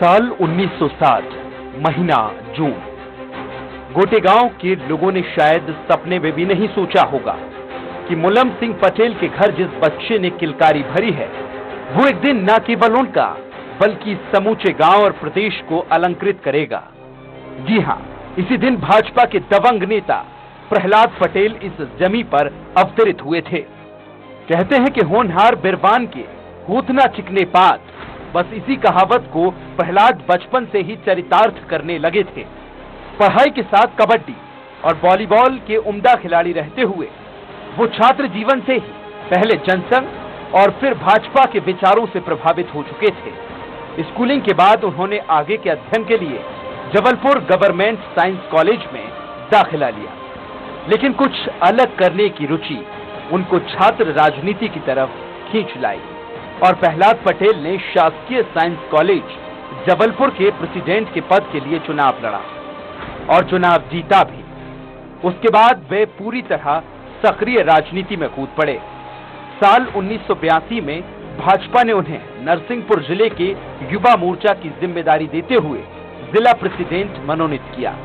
साल 1960, महीना जून। गोटेगांव के लोगों ने शायद सपने में भी नहीं सोचा होगा कि मुलायम सिंह पटेल के घर जिस बच्चे ने किलकारी भरी है, वो एक दिन न केवल उनका बल्कि समूचे गांव और प्रदेश को अलंकृत करेगा। जी हां, इसी दिन भाजपा के दबंग नेता प्रहलाद पटेल इस जमी पर अवतरित हुए थे। कहते हैं कि होनहार बिरबान के होत न चिकने पात, बस इसी कहावत को प्रहलाद बचपन से ही चरितार्थ करने लगे थे। पढ़ाई के साथ कबड्डी और वॉलीबॉल के उम्दा खिलाड़ी रहते हुए वो छात्र जीवन से ही पहले जनसंघ और फिर भाजपा के विचारों से प्रभावित हो चुके थे। स्कूलिंग के बाद उन्होंने आगे के अध्ययन के लिए जबलपुर गवर्नमेंट साइंस कॉलेज में दाखिला लिया, लेकिन कुछ अलग करने की रुचि उनको छात्र राजनीति की तरफ खींच लाई और प्रहलाद पटेल ने शासकीय साइंस कॉलेज जबलपुर के प्रेसिडेंट के पद के लिए चुनाव लड़ा और चुनाव जीता भी। उसके बाद वे पूरी तरह सक्रिय राजनीति में कूद पड़े। साल 1982 में भाजपा ने उन्हें नरसिंहपुर जिले के युवा मोर्चा की जिम्मेदारी देते हुए जिला प्रेसिडेंट मनोनीत किया।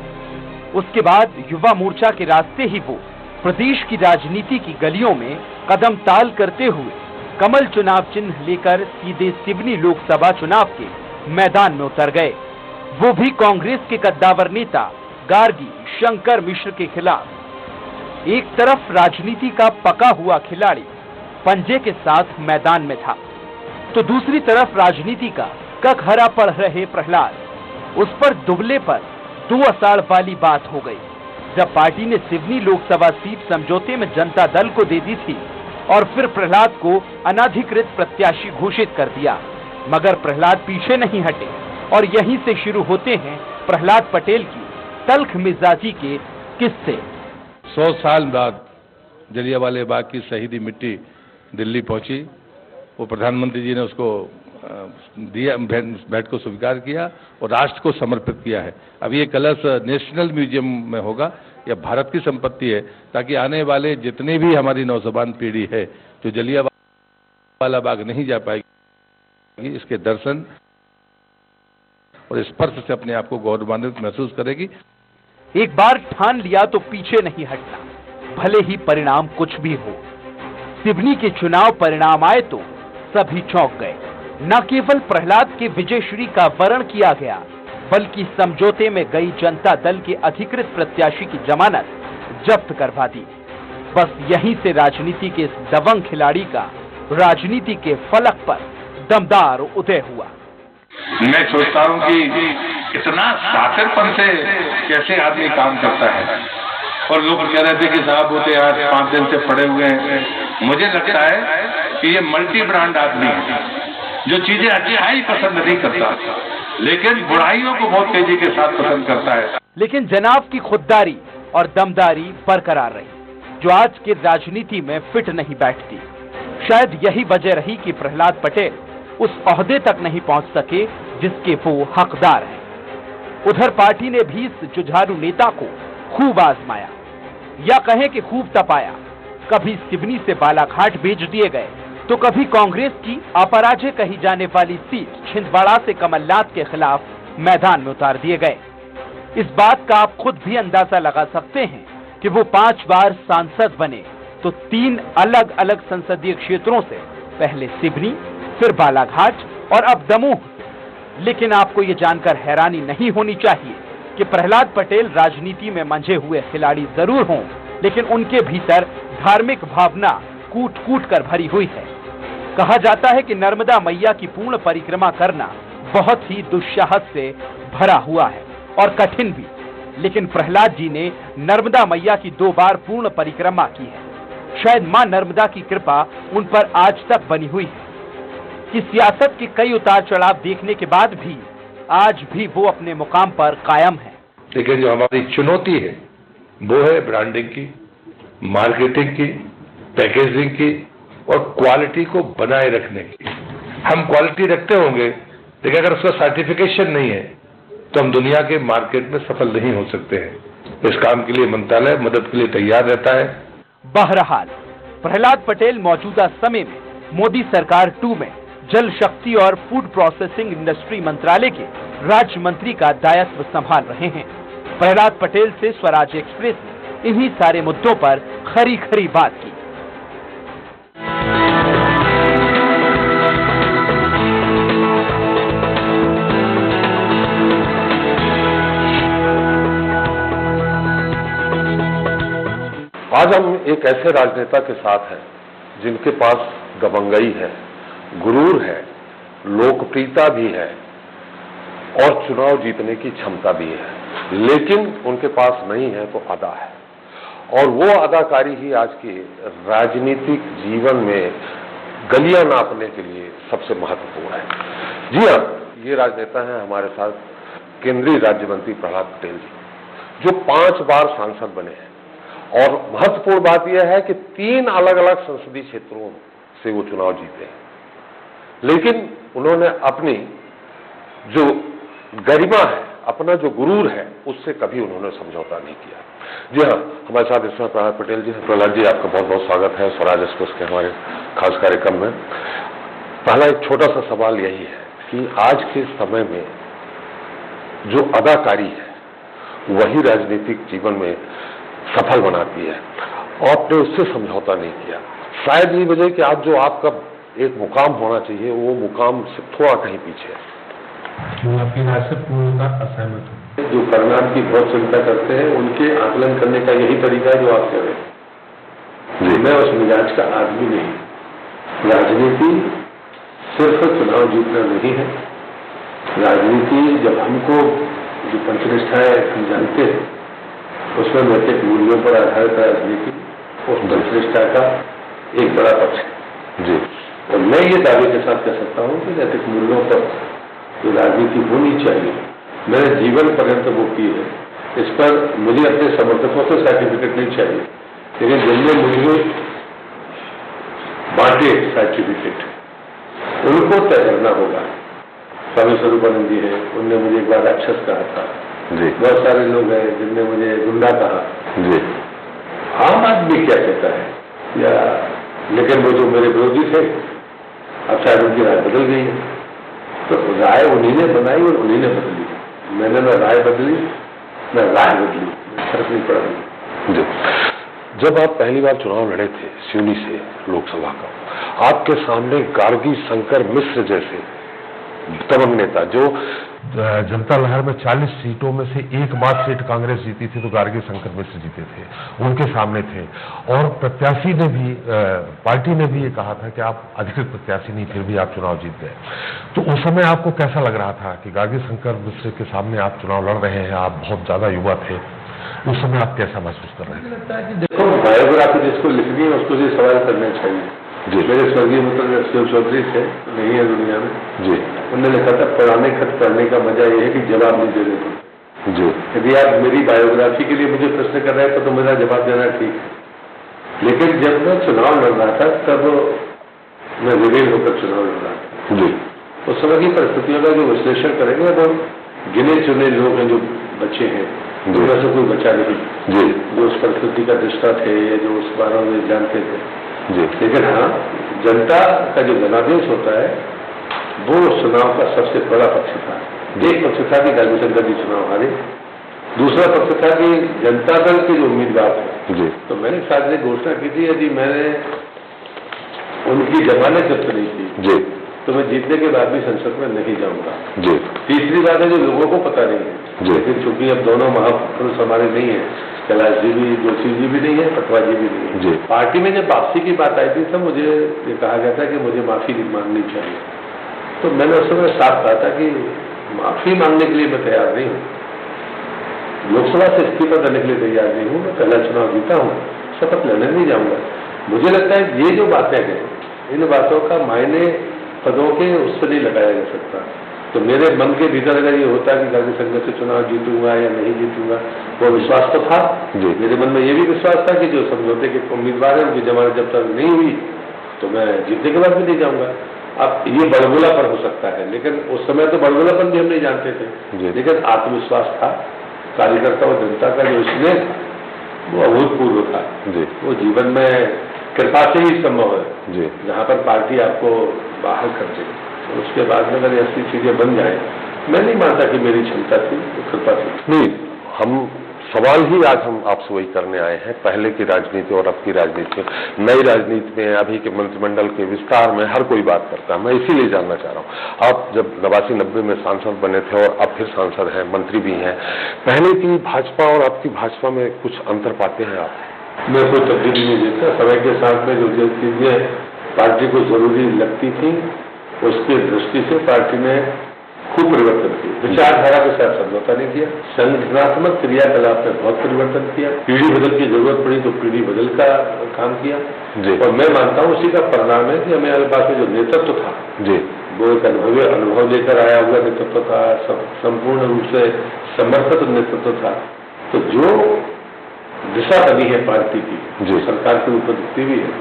उसके बाद युवा मोर्चा के रास्ते ही वो प्रदेश की राजनीति की गलियों में कदम ताल करते हुए कमल चुनाव चिन्ह लेकर सीधे सिवनी लोकसभा चुनाव के मैदान में उतर गए, वो भी कांग्रेस के कद्दावर नेता गार्गी शंकर मिश्र के खिलाफ। एक तरफ राजनीति का पका हुआ खिलाड़ी पंजे के साथ मैदान में था, तो दूसरी तरफ राजनीति का ककहरा पढ़ रहे प्रहलाद। उस पर दुबले पर 2 अषाढ़ वाली बात हो गई, जब पार्टी ने सिवनी लोकसभा सीट समझौते में जनता दल को दे दी थी और फिर प्रहलाद को अनाधिकृत प्रत्याशी घोषित कर दिया। मगर प्रहलाद पीछे नहीं हटे और यहीं से शुरू होते हैं प्रहलाद पटेल की तल्ख मिजाजी के किस्से। 100 साल बाद जलियांवाला बाग की शहीदी मिट्टी दिल्ली पहुंची। वो प्रधानमंत्री जी ने उसको दिया, भेंट को स्वीकार किया और राष्ट्र को समर्पित किया है। अब ये कलश नेशनल म्यूजियम में होगा। यह भारत की संपत्ति है, ताकि आने वाले जितने भी हमारी नौजवान पीढ़ी है जो जलियांवाला बाग नहीं जा पाएगी, इसके दर्शन और स्पर्श से अपने आप को गौरवान्वित महसूस करेगी। एक बार ठान लिया तो पीछे नहीं हटना, भले ही परिणाम कुछ भी हो। सिवनी के चुनाव परिणाम आए तो सभी चौंक गए। न केवल प्रहलाद के विजयश्री का वरण किया गया, बल्कि समझौते में गई जनता दल के अधिकृत प्रत्याशी की जमानत जब्त करवा दी। बस यहीं से राजनीति के इस दबंग खिलाड़ी का राजनीति के फलक पर दमदार उदय हुआ। मैं सोचता हूं कि इतना साकरपन से कैसे आदमी काम करता है। और लोग कह रहे थे कि साहब होते आज 5 दिन से पड़े हुए हैं। मुझे लगता है कि ये मल्टी ब्रांड आदमी है, जो चीजें अच्छाई पसंद नहीं करता, लेकिन बुराइयों को बहुत तेजी के साथ पसंद करता है। लेकिन जनाब की खुददारी और दमदारी बरकरार रही, जो आज की राजनीति में फिट नहीं बैठती। शायद यही वजह रही कि प्रहलाद पटेल उस ओहदे तक नहीं पहुंच सके जिसके वो हकदार हैं। उधर पार्टी ने भी इस जुझारू नेता को खूब आजमाया, या कहें कि खूब तपाया। कभी सिवनी से बालाघाट भेज दिए गए, तो कभी कांग्रेस की अपराजय कही जाने वाली सीट छिंदवाड़ा से कमलनाथ के खिलाफ मैदान में उतार दिए गए। इस बात का आप खुद भी अंदाजा लगा सकते हैं कि वो 5 बार सांसद बने, तो 3 अलग अलग संसदीय क्षेत्रों से, पहले सिवनी, फिर बालाघाट और अब दमोह। लेकिन आपको ये जानकर हैरानी नहीं होनी चाहिए कि प्रहलाद पटेल राजनीति में मंझे हुए खिलाड़ी जरूर हों, लेकिन उनके भीतर धार्मिक भावना कूट कूट कर भरी हुई है। कहा जाता है कि नर्मदा मैया की पूर्ण परिक्रमा करना बहुत ही दुस्साहस से भरा हुआ है और कठिन भी, लेकिन प्रहलाद जी ने नर्मदा मैया की 2 बार पूर्ण परिक्रमा की है। शायद मां नर्मदा की कृपा उन पर आज तक बनी हुई है कि सियासत के कई उतार चढ़ाव देखने के बाद भी आज भी वो अपने मुकाम पर कायम है। लेकिन जो हमारी चुनौती है वो है ब्रांडिंग की, मार्केटिंग की, पैकेजिंग की और क्वालिटी को बनाए रखने की। हम क्वालिटी रखते होंगे, लेकिन अगर उसका सर्टिफिकेशन नहीं है तो हम दुनिया के मार्केट में सफल नहीं हो सकते हैं। इस काम के लिए मंत्रालय मदद के लिए तैयार रहता है। बहरहाल प्रहलाद पटेल मौजूदा समय में मोदी सरकार 2 में जल शक्ति और फूड प्रोसेसिंग इंडस्ट्री मंत्रालय के राज्य मंत्री का दायित्व संभाल रहे हैं। प्रहलाद पटेल से स्वराज एक्सप्रेस ने इन्हीं सारे मुद्दों पर खरी खरी बात की। आज हम एक ऐसे राजनेता के साथ हैं जिनके पास दबंगई है, गुरूर है, लोकप्रियता भी है और चुनाव जीतने की क्षमता भी है, लेकिन उनके पास नहीं है तो अदा है। और वो अदाकारी ही आज के राजनीतिक जीवन में गलियां नापने के लिए सबसे महत्वपूर्ण है। जी हाँ, ये राजनेता हैं हमारे साथ केंद्रीय राज्य मंत्री प्रहलाद पटेल जी, जो 5 बार सांसद बने हैं। और महत्वपूर्ण बात यह है कि 3 अलग अलग संसदीय क्षेत्रों से वो चुनाव जीते हैं, लेकिन उन्होंने अपनी जो गरिमा है, अपना जो गुरूर है, उससे कभी उन्होंने समझौता नहीं किया। जी हाँ, हमारे साथ इस समय प्रहलाद पटेल जी हैं। प्रहलाद जी, आपका बहुत बहुत स्वागत है स्वराज एक्सप्रेस के हमारे खास कार्यक्रम में। पहला एक छोटा सा सवाल यही है कि आज के समय में जो अदाकारी है वही राजनीतिक जीवन में सफल बनाती है, और आपने उससे समझौता नहीं किया। शायद ये वजह कि आज जो आपका एक मुकाम होना चाहिए वो मुकाम से थोड़ा कहीं पीछे है। मैं आपकी राय से पूर्णतः असहमत हूँ। जो परिणाम की बहुत चिंता करते हैं उनके आकलन करने का यही तरीका है जो आप कह रहे हैं। मैं उस मिजाज का आदमी नहीं। राजनीति सिर्फ चुनाव जीतना नहीं है। राजनीति जब हमको जो पंचनिष्ठाएं हम जानते हैं उसमें नैतिक मूल्यों पर आधारित राजनीति उस पंचनिष्ठा का एक बड़ा पक्ष है जी। और मैं ये दावे के साथ कह सकता हूं कि नैतिक मूल्यों पर जो राजनीति होनी चाहिए मैंने जीवन पर्यंत वो की है। इस पर मुझे अपने समर्थकों से सर्टिफिकेट नहीं चाहिए, लेकिन जिनने मुझे बांटे सर्टिफिकेट उनको तय करना होगा। स्वामी स्वरूपानंद जी है, उनने मुझे एक बार राक्षस कहा था जी। बहुत सारे लोग हैं जिनने मुझे गुंडा कहा जी। आम आदमी क्या कहता है या, लेकिन वो जो मेरे विरोधी थे अब शायद उनकी राय बदल गई है। तो राय उन्हीं ने बनाई और उन्हीं ने बदली। मैंने न राय बदली न राय बदली, फर्क नहीं पड़ा जी। जब आप पहली बार चुनाव लड़े थे सिवनी से लोकसभा का, आपके सामने गार्गी शंकर मिश्र जैसे दबंग नेता, जो जनता लहर में 40 सीटों में से एकमात्र सीट कांग्रेस जीती थी तो गार्गी शंकर मिश्र जीते थे, उनके सामने थे। और प्रत्याशी ने भी, पार्टी ने भी ये कहा था कि आप अधिकृत प्रत्याशी नहीं, फिर भी आप चुनाव जीत गए। तो उस समय आपको कैसा लग रहा था कि गार्गी शंकर मिश्र के सामने आप चुनाव लड़ रहे हैं? आप बहुत ज्यादा युवा थे, उस समय आप कैसा महसूस कर रहे थे? लगता है कि देखो, बायोग्राफी जिसको लिखनी है उसको ये सवाल करना चाहिए जी। मेरे स्वर्गीय मित्र शिव चौधरी थे, नहीं है दुनिया में जी। उन्होंने लिखा था पुराने खत पढ़ने का मजा ये है कि जवाब नहीं देने को जी। यदि आप मेरी बायोग्राफी के लिए मुझे प्रश्न कर रहे हैं तो मेरा जवाब देना ठीक है, लेकिन जब मैं चुनाव लड़ रहा था तब मैं विवेक होकर चुनाव लड़ रहा था जी। उस समय की परिस्थितियों का जो विश्लेषण करेंगे वो गिने चुने लोग हैं जो बच्चे हैं, उनमें से कोई बचा नहीं जी, जो उस परिस्थिति का दृष्टा थे या जो उस बारे में जानते थे जी। लेकिन हाँ, जनता का जो जनादेश होता है वो चुनाव का सबसे बड़ा पक्ष था। एक पक्ष था कि गार्गी शंकर जी चुनाव हारे, दूसरा पक्ष था कि जनता दल के जो उम्मीदवार थे जी। तो मैंने शायद घोषणा की थी यदि मैंने उनकी जमानत जब्त नहीं की जी तो मैं जीतने के बाद भी संसद में नहीं जाऊंगा जी। तीसरी बात है जो लोगों को पता नहीं है जी, लेकिन चूंकि अब दोनों महापुरुष हमारे नहीं है, कैलाश जी भी, जोशी जी भी नहीं है, पटवा जी भी नहीं है जी। पार्टी में जब वापसी की बात आई थी तब मुझे ये कहा गया था कि मुझे माफी मांगनी चाहिए। तो मैंने उस समय साफ कहा था कि माफी मांगने के लिए मैं तैयार नहीं हूँ, लोकसभा से इस्तीफा देने के लिए तैयार नहीं हूँ। मैं पहला चुनाव जीता हूँ, शपथ लेने नहीं जाऊंगा। मुझे लगता है ये जो बातें हैं इन बातों का मायने पदों के उससे नहीं लगाया जा सकता। तो मेरे मन के भीतर अगर ये होता कि गार्गी शंकर से चुनाव जीतूंगा या नहीं जीतूंगा, वो विश्वास तो था जी। मेरे मन में ये भी विश्वास था कि जो समझौते के उम्मीदवार है उनकी जमानत जब तक नहीं हुई तो मैं जीतने के बाद भी नहीं जाऊंगा। अब ये बड़बोलापन हो सकता है, लेकिन उस समय तो बड़बोलापन भी हम नहीं जानते थे, लेकिन आत्मविश्वास था कार्यकर्ता और जनता का जो स्नेह वो अभूतपूर्व था जी। वो जीवन में कृपा से ही संभव है जी, जहाँ पर पार्टी आपको बाहर कर दे। तो उसके बाद में अगर ऐसी चीजें बन जाए मैं नहीं मानता कि मेरी क्षमता थी, तो कृपा थी। नहीं, हम सवाल ही आज हम आपसे वही करने आए हैं। पहले की राजनीति और अब की राजनीति में, नई राजनीति में, अभी के मंत्रिमंडल के विस्तार में हर कोई बात करता है। मैं इसीलिए जानना चाह रहा हूँ, आप जब 89-90 में सांसद बने थे और अब फिर सांसद हैं, मंत्री भी हैं, पहले की भाजपा और अब की भाजपा में कुछ अंतर पाते हैं आप? मैं कोई तब्दीली नहीं देखता। समय के साथ में जो चीजें पार्टी को जरूरी लगती थी, उसकी दृष्टि से पार्टी ने खूब परिवर्तन किया। विचारधारा के साथ समझौता नहीं किया, संगठनात्मक क्रियाकलाप में बहुत परिवर्तन किया, पीढ़ी बदल की जरूरत पड़ी तो पीढ़ी बदल का काम किया। और मैं मानता हूँ उसी का परिणाम है कि हमें पास में जो नेतृत्व था वो एक अनुभव लेकर आया हुआ नेतृत्व था, संपूर्ण रूप से समर्पित नेतृत्व था। तो जो दिशा बनी है पार्टी की, सरकार के ऊपर दिखती भी है,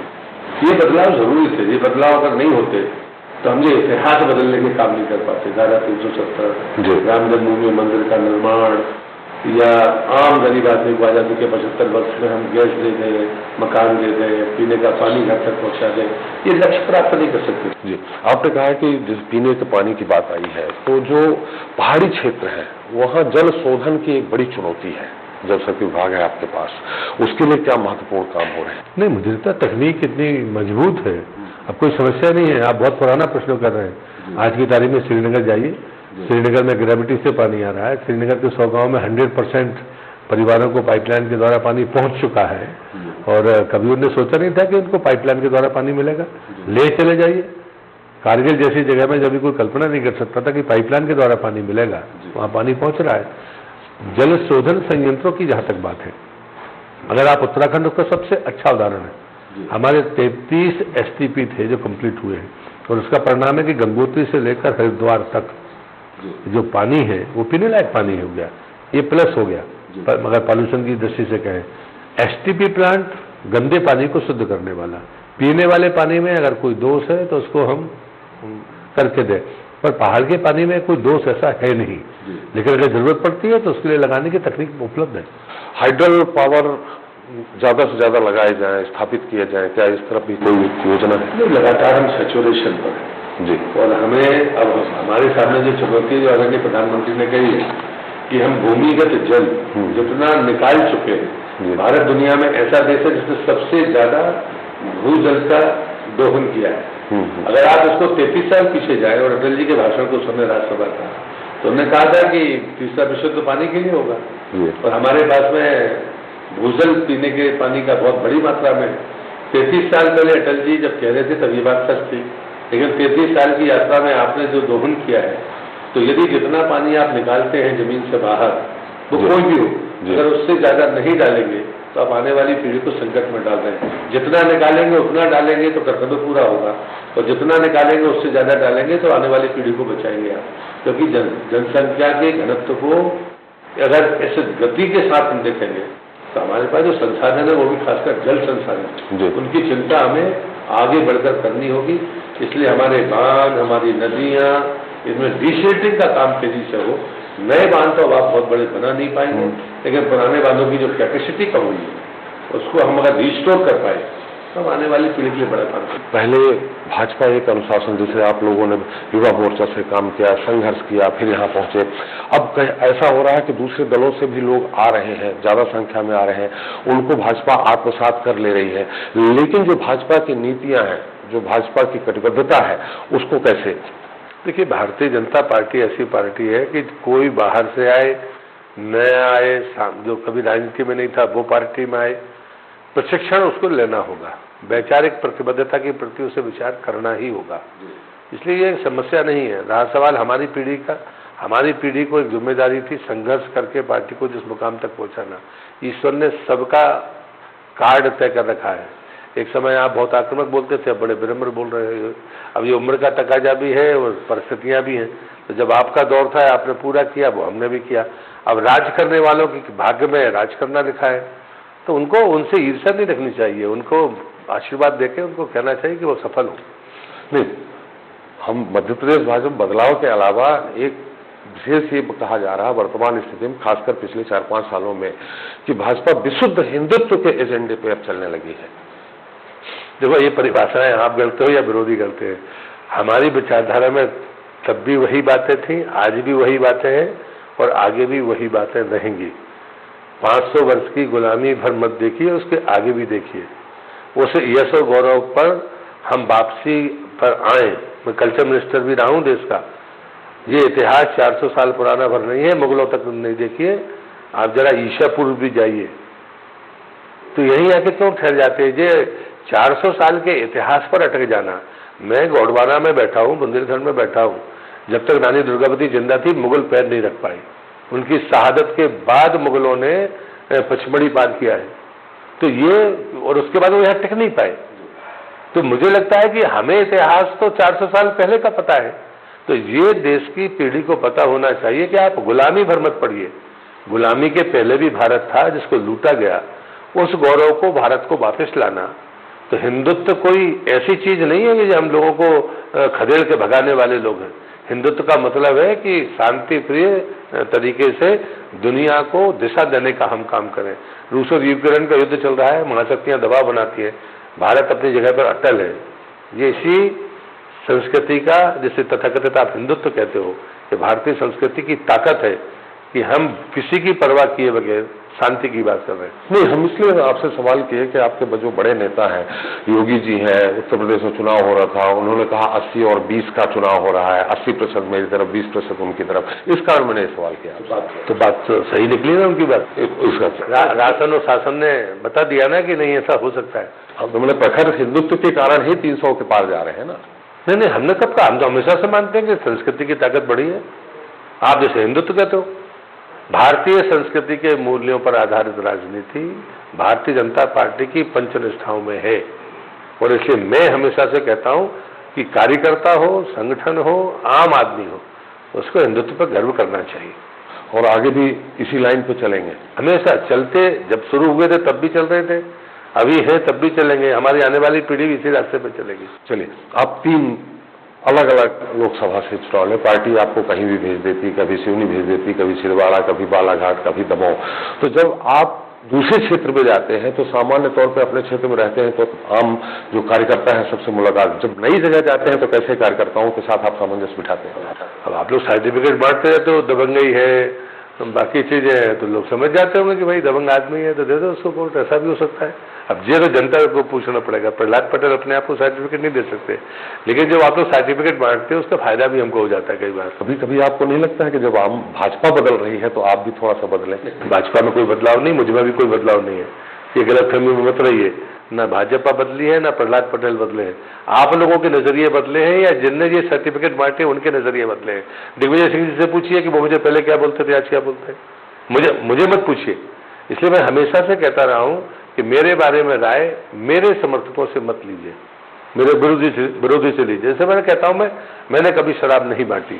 ये बदलाव जरूरी थे। ये बदलाव अगर नहीं होते तो हम ये इतिहास बदलने के काम नहीं कर पाते। धारा 370, राम जन्मभूमि मंदिर का निर्माण, या आम गरीब आदमी को आजादी के 75 वर्ष में हम गैस दे दें, मकान दे दें, पीने का पानी घर तक पहुंचा दें, ये लक्ष्य प्राप्त नहीं कर सकते। जी, आपने कहा कि जिस पीने के पानी की बात आई है, तो जो पहाड़ी क्षेत्र है वहाँ जल शोधन की एक बड़ी चुनौती है। जल शक्ति विभाग है आपके पास, उसके लिए क्या महत्वपूर्ण काम हो रहे हैं? नहीं, मुझे लगता है तकनीक इतनी मजबूत है, अब कोई समस्या नहीं है। आप बहुत पुराना प्रश्न कर रहे हैं। आज की तारीख में श्रीनगर जाइए, श्रीनगर में ग्रेविटी से पानी आ रहा है। श्रीनगर के 100 गाँव में 100% परिवारों को पाइपलाइन के द्वारा पानी पहुंच चुका है, और कभी उन्होंने सोचा नहीं था कि उनको पाइपलाइन के द्वारा पानी मिलेगा। ले चले जाइए, कारगिल जैसी जगह में जब कोई कल्पना नहीं कर सकता था कि पाइपलाइन के द्वारा पानी मिलेगा, वहाँ पानी पहुंच रहा है। जल शोधन संयंत्रों की जहां तक बात है, अगर आप उत्तराखंड, उसका सबसे अच्छा उदाहरण है। हमारे 33 STP थे जो कंप्लीट हुए हैं, और उसका परिणाम है कि गंगोत्री से लेकर हरिद्वार तक जो पानी है वो पीने लायक पानी हो गया, ये प्लस हो गया। मगर पॉल्यूशन की दृष्टि से कहें, STP प्लांट गंदे पानी को शुद्ध करने वाला, पीने वाले पानी में अगर कोई दोष है तो उसको हम करके दें, पर पहाड़ के पानी में कोई दोष ऐसा है नहीं। लेकिन अगर जरूरत पड़ती है तो उसके लिए लगाने की तकनीक उपलब्ध है। हाइड्रल पावर ज्यादा से ज्यादा लगाए जाएं, स्थापित किए जाएं, क्या इस तरफ भी कोई योजना है? नहीं, लगातार हम सैचुरेशन पर है जी। और हमें अब हमारे सामने जो चुनौती जो आदरणीय प्रधानमंत्री ने कही है कि हम भूमिगत जल जितना निकाल चुके हैं, भारत दुनिया में ऐसा देश है जिसने सबसे ज्यादा भूजल का दोहन किया है। अगर आप इसको 33 साल पीछे जाए, और अटल जी के भाषण को सुनने राज्यसभा का, तो उन्होंने कहा था कि तीसरा विश्व तो पानी के लिए होगा, और हमारे पास में भूजल पीने के पानी का बहुत बड़ी मात्रा में। 33 साल पहले अटल जी जब कह रहे थे तब ये बात सच थी, लेकिन 33 साल की यात्रा में आपने जो दोहन किया है, तो यदि जितना पानी आप निकालते हैं जमीन से बाहर, वो कोई भी हो, अगर उससे ज्यादा नहीं डालेंगे तो आप आने वाली पीढ़ी को संकट में डाल रहे हैं। जितना निकालेंगे उतना डालेंगे तो कर्तव्य पूरा होगा, और जितना निकालेंगे उससे ज्यादा डालेंगे तो आने वाली पीढ़ी को बचाएंगे आप। क्योंकि जनसंख्या के घनत्व को अगर ऐसे गति के साथ हम देखेंगे तो हमारे पास जो संसाधन है वो भी खासकर जल संसाधन, उनकी चिंता हमें आगे बढ़कर करनी होगी। इसलिए हमारे बांध, हमारी नदियां, इनमें डिसेल्टिंग का काम तेजी से हो। नए बांध तो आप बहुत बड़े बना नहीं पाएंगे, लेकिन पुराने बांधों की जो कैपेसिटी कम हुई है उसको हम अगर रिस्टोर कर पाए तब आने वाली पीढ़ी के लिए बड़ा काम करें। पहले भाजपा एक अनुशासन, जैसे आप लोगों ने युवा मोर्चा से काम किया, संघर्ष किया, फिर यहाँ पहुंचे। अब ऐसा हो रहा है कि दूसरे दलों से भी लोग आ रहे हैं, ज्यादा संख्या में आ रहे हैं, उनको भाजपा आत्मसात कर ले रही है। लेकिन जो भाजपा की नीतियां हैं, जो भाजपा की कटिबद्धता है, उसको कैसे? देखिए, भारतीय जनता पार्टी ऐसी पार्टी है कि कोई बाहर से आए, नया आए, जो कभी राजनीति में नहीं था वो पार्टी में आए, प्रशिक्षण उसको लेना होगा, वैचारिक प्रतिबद्धता के प्रति उसे विचार करना ही होगा। इसलिए ये समस्या नहीं है। रहा सवाल हमारी पीढ़ी का, हमारी पीढ़ी को एक जिम्मेदारी थी संघर्ष करके पार्टी को जिस मुकाम तक पहुंचाना। ईश्वर ने सबका कार्ड तय कर रखा है। एक समय आप बहुत आक्रामक बोलते थे, अब बड़े विनम्र बोल रहे हो। अब ये उम्र का तकाजा भी है और परिस्थितियां भी हैं। तो जब आपका दौर था आपने पूरा किया, वो हमने भी किया। अब राज करने वालों की भाग्य में राज करना लिखा है, तो उनको उनसे ईर्ष्या नहीं रखनी चाहिए, उनको आशीर्वाद देके उनको कहना चाहिए कि वो सफल हो। नहीं, हम मध्य प्रदेश भाजपा बदलाव के अलावा एक विशेष ये कहा जा रहा है वर्तमान स्थिति में, खासकर पिछले 4-5 सालों में, कि भाजपा विशुद्ध हिंदुत्व के एजेंडे पे अब चलने लगी है। देखो, ये परिभाषाएं आप गलते हो या विरोधी गलते हैं। हमारी विचारधारा में तब भी वही बातें थी, आज भी वही बातें हैं और आगे भी वही बातें रहेंगी। 500 वर्ष की गुलामी भर मत देखिए, उसके आगे भी देखिए। उस यश और गौरव पर हम वापसी पर आए। मैं कल्चर मिनिस्टर भी रहा हूं देश का। ये इतिहास 400 साल पुराना भर नहीं है, मुगलों तक नहीं देखिए, आप जरा ईसा पूर्व भी जाइए तो यहीं आके क्यों ठहर जाते हैं? ये 400 साल के इतिहास पर अटक जाना। मैं गोंडवाना में बैठा हूं, बुंदेलखंड में बैठा हूं, जब तक रानी दुर्गावती जिंदा थी मुगल पैर नहीं रख पाए। उनकी शहादत के बाद मुगलों ने पचमढ़ी पार किया है, तो ये, और उसके बाद वो यहाँ टिक नहीं पाए। तो मुझे लगता है कि हमें इतिहास तो 400 साल पहले का पता है, तो ये देश की पीढ़ी को पता होना चाहिए कि आप गुलामी भर मत पड़िए। गुलामी के पहले भी भारत था जिसको लूटा गया, उस गौरव को, भारत को वापस लाना। तो हिंदुत्व कोई ऐसी चीज नहीं है कि हम लोगों को खदेड़ के भगाने वाले लोग हैं। हिंदुत्व का मतलब है कि शांति प्रिय तरीके से दुनिया को दिशा देने का हम काम करें। रूस और यूक्रेन का युद्ध चल रहा है, महाशक्तियां दबाव बनाती है, भारत अपनी जगह पर अटल है। ये इसी संस्कृति का, जिसे तथाकथित आप हिंदुत्व कहते हो, कि भारतीय संस्कृति की ताकत है कि हम किसी की परवाह किए बगैर शांति की बात कर रहे हैं। नहीं, हम इसलिए आपसे सवाल किए कि आपके जो बड़े नेता हैं, योगी जी हैं, उत्तर प्रदेश में चुनाव हो रहा था, उन्होंने कहा 80 और 20 का चुनाव हो रहा है, 80% मेरी तरफ, 20% उनकी तरफ। इस कारण मैंने सवाल किया। तो बात तो सही निकली ना उनकी बात। इसका राशन और शासन ने बता दिया ना कि नहीं ऐसा हो सकता है। अब तो मैंने प्रखर हिंदुत्व के कारण ही 300 के पार जा रहे हैं ना। नहीं, हमने कब कहा? हम तो हमेशा से मानते हैं कि संस्कृति की ताकत बड़ी है। आप जैसे हिंदुत्व कहते हो, भारतीय संस्कृति के मूल्यों पर आधारित राजनीति भारतीय जनता पार्टी की पंचनिष्ठाओं में है। और इसलिए मैं हमेशा से कहता हूं कि कार्यकर्ता हो, संगठन हो, आम आदमी हो, उसको हिंदुत्व पर गर्व करना चाहिए। और आगे भी इसी लाइन पे चलेंगे। हमेशा चलते, जब शुरू हुए थे तब भी चल रहे थे, अभी है तब भी चलेंगे, हमारी आने वाली पीढ़ी भी इसी रास्ते पर चलेगी। चलिए, आप 3 अलग अलग लोकसभा से चुनाव, पार्टी आपको कहीं भी भेज देती, कभी सिवनी भेज देती, कभी छिंदवाड़ा, कभी बालाघाट, कभी दमोह। तो जब आप दूसरे क्षेत्र में जाते हैं तो सामान्य तौर पे अपने क्षेत्र में रहते हैं तो आम जो कार्यकर्ता है सबसे मुलाकात, जब नई जगह जाते हैं तो कैसे कार्यकर्ताओं के साथ आप सामंजस्य बिठाते हैं? अब आप लोग सर्टिफिकेट बांटते हैं तो दबंगई है, बाकी चीजें हैं, तो लोग समझ जाते होंगे कि भाई दबंग आदमी है तो दे दो उसको वोट। ऐसा भी हो सकता है। अब ये तो जनता को पूछना पड़ेगा। प्रहलाद पटेल अपने आप को सर्टिफिकेट नहीं दे सकते, लेकिन जब आप लोग सर्टिफिकेट बांटते हैं उसका फायदा भी हमको हो जाता है कई बार। कभी कभी आपको नहीं लगता है कि जब हम भाजपा बदल रही है तो आप भी थोड़ा सा बदलें? भाजपा में कोई बदलाव नहीं, मुझ में भी कोई बदलाव नहीं है। ये गलतफहमी में मत रहिए। ना भाजपा बदली है, ना प्रहलाद पटेल बदले हैं। आप लोगों के नजरिए बदले हैं या जिनने ये सर्टिफिकेट बांटे उनके नजरिए बदले हैं। दिग्विजय सिंह जी से पूछिए कि वो मुझे पहले क्या बोलते थे, आज क्या बोलते हैं। मुझे मत पूछिए। इसलिए मैं हमेशा से कहता रहा हूं कि मेरे बारे में राय मेरे समर्थकों से मत लीजिए, मेरे विरोधी से लीजिए। जैसे मैंने कहता हूं, मैंने कभी शराब नहीं बांटी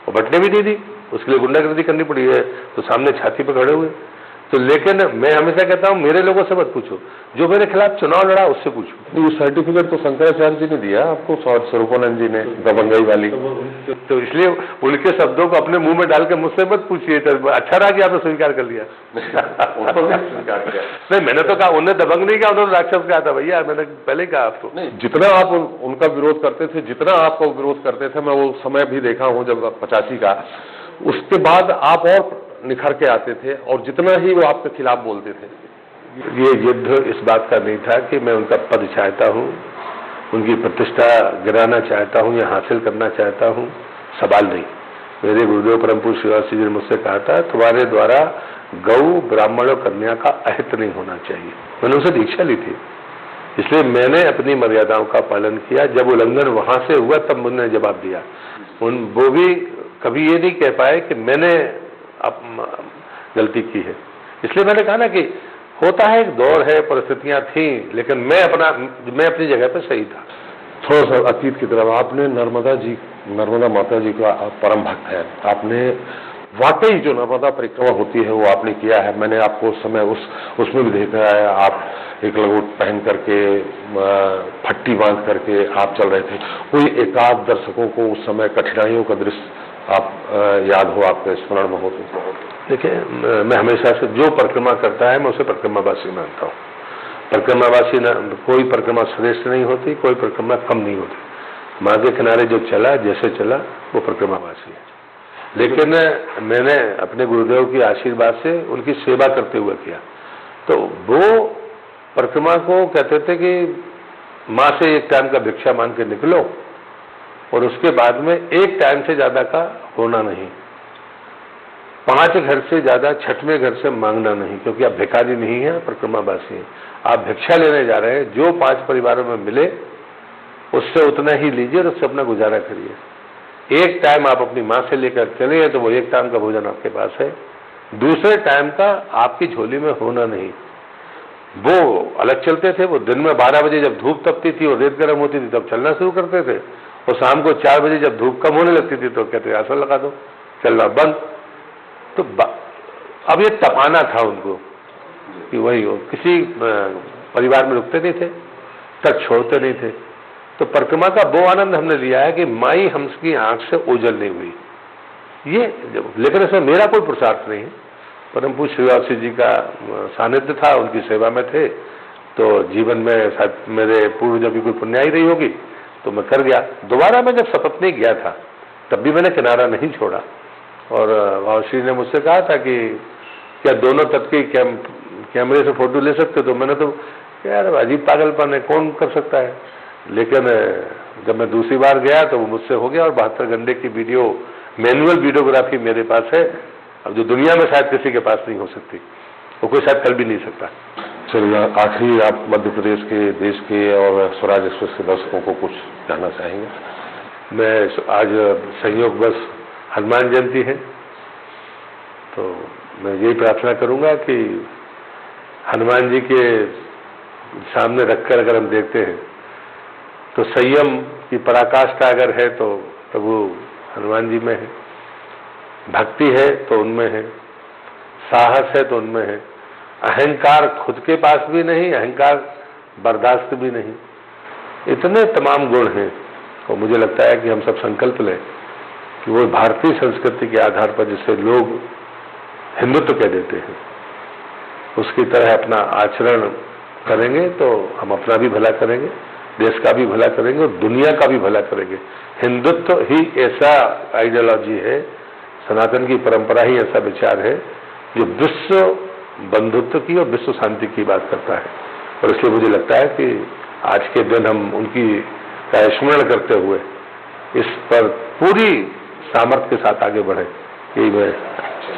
और बंटने भी नहीं दी, उसके लिए गुंडागर्दी करनी पड़ी है तो सामने छाती पर खड़े हुए। तो लेकिन मैं हमेशा कहता हूं मेरे लोगों से मत पूछो, जो मेरे खिलाफ चुनाव लड़ा उससे पूछो। ये सर्टिफिकेट तो शंकराचार्य जी ने दिया आपको, स्वरूपानंद जी ने, दबंगई वाली। तो इसलिए उनके शब्दों को अपने मुंह में डाल के मुझसे मत पूछिए। तो अच्छा रहा कि आपने स्वीकार कर लिया। नहीं, मैंने तो कहा, उन्हें दबंग नहीं कहा, उन्होंने राक्षस कहा था भैया, मैंने पहले कहा आपको। जितना आप उनका विरोध करते थे, जितना आपको विरोध करते थे, मैं वो समय भी देखा हूं जब 85 का, उसके बाद आप और निखर के आते थे और जितना ही वो आपके खिलाफ बोलते थे। ये युद्ध इस बात का नहीं था कि मैं उनका पद चाहता हूं, उनकी प्रतिष्ठा गिराना चाहता हूं या हासिल करना चाहता हूं, सवाल नहीं। मेरे गुरुदेव परम पूज्य शिवाजी जी ने मुझसे कहा था, तुम्हारे द्वारा गौ, ब्राह्मण और कन्या का अहित नहीं होना चाहिए। मैंने उनसे दीक्षा ली थी, इसलिए मैंने अपनी मर्यादाओं का पालन किया। जब उल्लंघन वहां से हुआ तब मुझे जवाब दिया। वो भी कभी ये नहीं कह पाए कि मैंने गलती की है। इसलिए मैंने कहा ना कि होता है, एक दौर है, परिस्थितियां थी, लेकिन मैं अपनी जगह पर सही था। थोड़ा सा अतीत की तरफ, आपने नर्मदा माता जी का परम भक्त है, आपने वाकई जो नर्मदा परिक्रमा होती है वो आपने किया है। मैंने आपको उस समय उसमें भी देखा है, आप एक लंगोट पहन करके, फट्टी बांध करके आप चल रहे थे। कोई एकाध दर्शकों को उस समय कठिनाइयों का दृश्य आप याद हो, आपके स्मरण में हो तो? देखिए, मैं हमेशा से जो परिक्रमा करता है मैं उसे परिक्रमावासी मानता हूँ। परिक्रमावासी कोई परिक्रमा श्रेष्ठ नहीं होती, कोई परिक्रमा कम नहीं होती। माँ के किनारे जो चला, जैसे चला, वो परिक्रमावासी है। लेकिन मैंने अपने गुरुदेव की आशीर्वाद से उनकी सेवा करते हुए किया। तो वो परिक्रमा को कहते थे कि माँ से एक टाइम का भिक्षा मांग के निकलो और उसके बाद में एक टाइम से ज्यादा का होना नहीं, 5 घर से ज्यादा 6वें घर से मांगना नहीं, क्योंकि आप भिखारी नहीं है, परिक्रमावासी हैं। आप भिक्षा लेने जा रहे हैं, जो 5 परिवारों में मिले उससे उतना ही लीजिए और उससे अपना गुजारा करिए। एक टाइम आप अपनी माँ से लेकर चले हैं तो वो एक टाइम का भोजन आपके पास है, दूसरे टाइम का आपकी झोली में होना नहीं। वो अलग चलते थे, वो दिन में 12 बजे जब धूप तपती थी और रेत गर्म होती थी तब चलना शुरू करते थे, और शाम को 4 बजे जब धूप कम होने लगती थी तो कहते आसन लगा दो, चलना बंद। तो अब ये तपाना था उनको कि वही हो, किसी परिवार में रुकते नहीं थे, तक छोड़ते नहीं थे। तो परिक्रमा का वो आनंद हमने लिया है कि माई हंस की आंख से ओझल नहीं हुई, ये लेकिन इसमें मेरा कोई पुरुषार्थ नहीं है। परम पूज्य श्रीवासी जी का सानिध्य था, उनकी सेवा में थे, तो जीवन में शायद मेरे पूर्वजों की कोई पुण्याई रही होगी तो मैं कर गया। दोबारा मैं जब सपत्नी गया था तब भी मैंने किनारा नहीं छोड़ा, और बाबा ने मुझसे कहा था कि क्या दोनों तट की कैमरे से फोटो ले सकते हो? तो मैंने तो यार अजीब पागलपन है, कौन कर सकता है। लेकिन जब मैं दूसरी बार गया तो वो मुझसे हो गया, और 72 घंटे की वीडियो मैनुअल वीडियोग्राफी मेरे पास है, अब जो दुनिया में शायद किसी के पास नहीं हो सकती, वो कोई शायद कर भी नहीं सकता। चलिए, आखिरी आप मध्य प्रदेश के, देश के और स्वराज एक्सप्रेस के दर्शकों को कुछ कहना चाहेंगे? मैं आज संयोग बस हनुमान जयंती है, तो मैं यही प्रार्थना करूंगा कि हनुमान जी के सामने रखकर अगर हम देखते हैं तो संयम की पराकाष्ठा अगर है तो प्रभु हनुमान जी में है, भक्ति है तो उनमें है, साहस है तो उनमें है, अहंकार खुद के पास भी नहीं, अहंकार बर्दाश्त भी नहीं, इतने तमाम गुण हैं। और मुझे लगता है कि हम सब संकल्प लें कि वो भारतीय संस्कृति के आधार पर जिसे लोग हिंदुत्व कह देते हैं उसकी तरह अपना आचरण करेंगे तो हम अपना भी भला करेंगे, देश का भी भला करेंगे और दुनिया का भी भला करेंगे। हिंदुत्व ही ऐसा आइडियोलॉजी है, सनातन की परंपरा ही ऐसा विचार है जो विश्व बंधुत्व की और विश्व शांति की बात करता है। और इसलिए मुझे लगता है कि आज के दिन हम उनकी का स्मरण करते हुए इस पर पूरी सामर्थ्य के साथ आगे बढ़े, यही मैं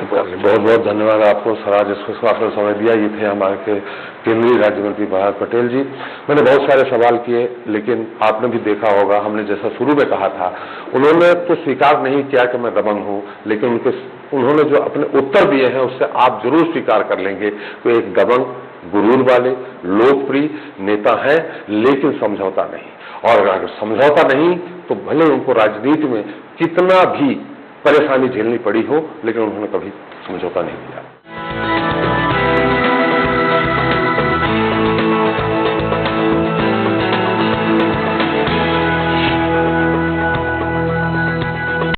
बहुत बहुत धन्यवाद आपको, स्वराज एक्सप्रेस को आपने समय दिया। ये थे हमारे केंद्रीय राज्य मंत्री प्रहलाद पटेल जी। मैंने बहुत सारे सवाल किए, लेकिन आपने भी देखा होगा, हमने जैसा शुरू में कहा था, उन्होंने तो स्वीकार नहीं किया कि मैं दबंग हूं, लेकिन उन्होंने जो अपने उत्तर दिए हैं उससे आप जरूर स्वीकार कर लेंगे कि एक दबंग, गुरूर वाले, लोकप्रिय नेता हैं, लेकिन समझौता नहीं। और अगर समझौता नहीं तो भले उनको राजनीति में कितना भी परेशानी झेलनी पड़ी हो, लेकिन उन्होंने कभी समझौता नहीं किया।